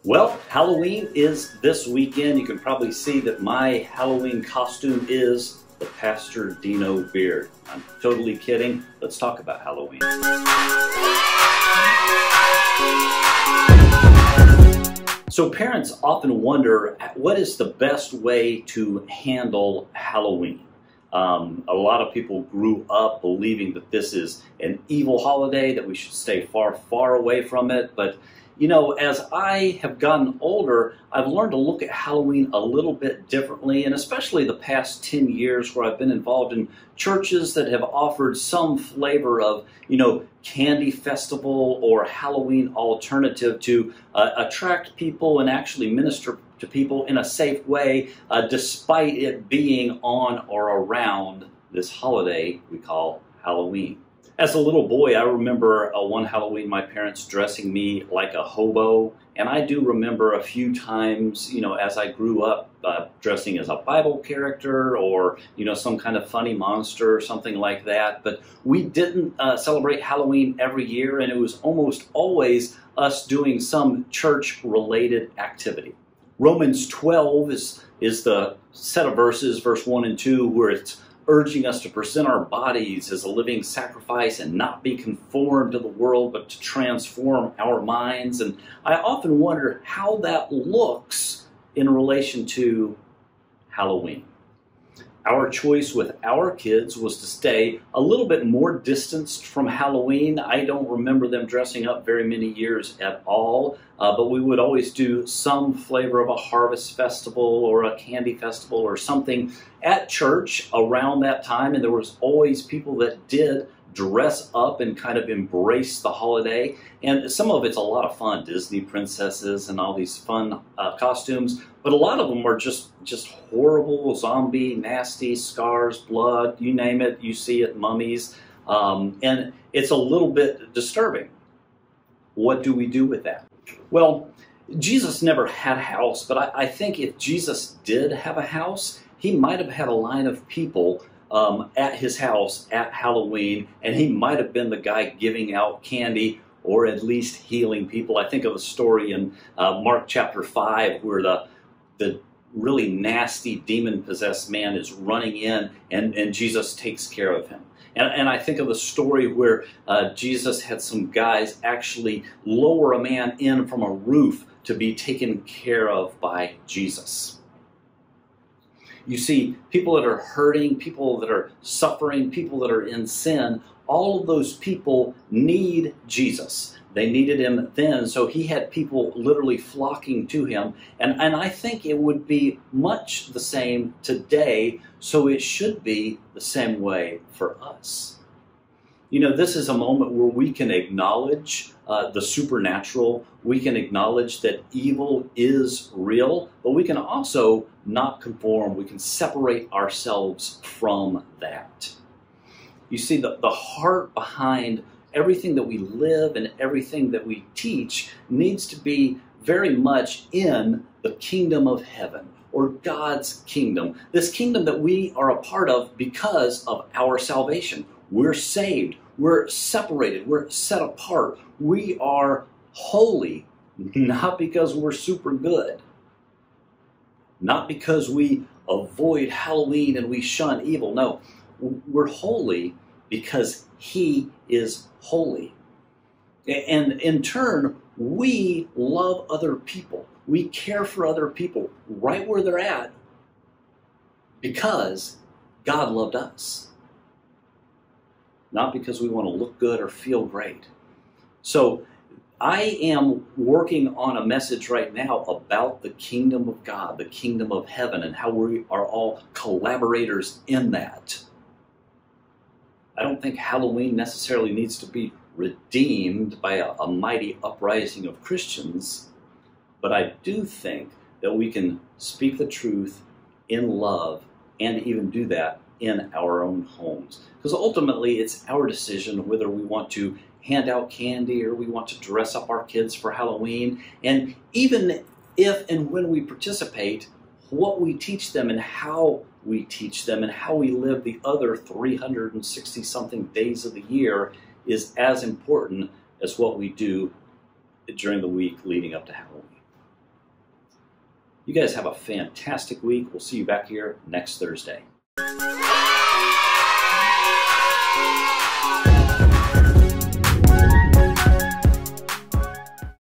Well, Halloween is this weekend. You can probably see that my Halloween costume is the Pastor Dino beard. I'm totally kidding. Let's talk about Halloween. So parents often wonder, what is the best way to handle Halloween? A lot of people grew up believing that this is an evil holiday, that we should stay far, far away from it. But you know, as I have gotten older, I've learned to look at Halloween a little bit differently, and especially the past 10 years where I've been involved in churches that have offered some flavor of, candy festival or Halloween alternative to attract people and actually minister to people in a safe way, despite it being on or around this holiday we call Halloween. As a little boy, I remember one Halloween my parents dressing me like a hobo, and I do remember a few times, as I grew up, dressing as a Bible character or, some kind of funny monster or something like that. But we didn't celebrate Halloween every year, and it was almost always us doing some church-related activity. Romans 12 is the set of verses, verse 1 and 2, where it's urging us to present our bodies as a living sacrifice and not be conformed to the world, but to transform our minds. And I often wonder how that looks in relation to Halloween. Our choice with our kids was to stay a little bit more distanced from Halloween. I don't remember them dressing up very many years at all, but we would always do some flavor of a harvest festival or a candy festival or something at church around that time, and there was always people that did dress up and kind of embrace the holiday. And some of it's a lot of fun, Disney princesses and all these fun costumes, but a lot of them are just horrible, zombie, nasty, scars, blood, you name it, you see it, mummies, and it's a little bit disturbing. What do we do with that? Well, Jesus never had a house, but I think if Jesus did have a house, he might have had a line of people at his house at Halloween, and he might have been the guy giving out candy or at least healing people. I think of a story in Mark chapter 5 where the really nasty demon-possessed man is running in and Jesus takes care of him. And I think of a story where Jesus had some guys actually lower a man in from a roof to be taken care of by Jesus. You see, people that are hurting, people that are suffering, people that are in sin, all of those people need Jesus. They needed him then, so he had people literally flocking to him. And I think it would be much the same today, so it should be the same way for us. This is a moment where we can acknowledge the supernatural. We can acknowledge that evil is real, but we can also not conform. We can separate ourselves from that. You see, the heart behind everything that we live and everything that we teach needs to be very much in the kingdom of heaven, or God's kingdom. This kingdom that we are a part of because of our salvation. We're saved. We're separated. We're set apart. We are holy, not because we're super good. Not because we avoid Halloween and we shun evil. No, we're holy because he is holy. And in turn, we love other people. We care for other people right where they're at because God loved us. Not because we want to look good or feel great. So I am working on a message right now about the kingdom of God, the kingdom of heaven, and how we are all collaborators in that. I don't think Halloween necessarily needs to be redeemed by a mighty uprising of Christians, but I do think that we can speak the truth in love and even do that in our own homes. Because ultimately it's our decision whether we want to hand out candy or we want to dress up our kids for Halloween. And even if and when we participate, what we teach them and how we teach them and how we live the other 360 something days of the year is as important as what we do during the week leading up to Halloween. You guys have a fantastic week. We'll see you back here next Thursday.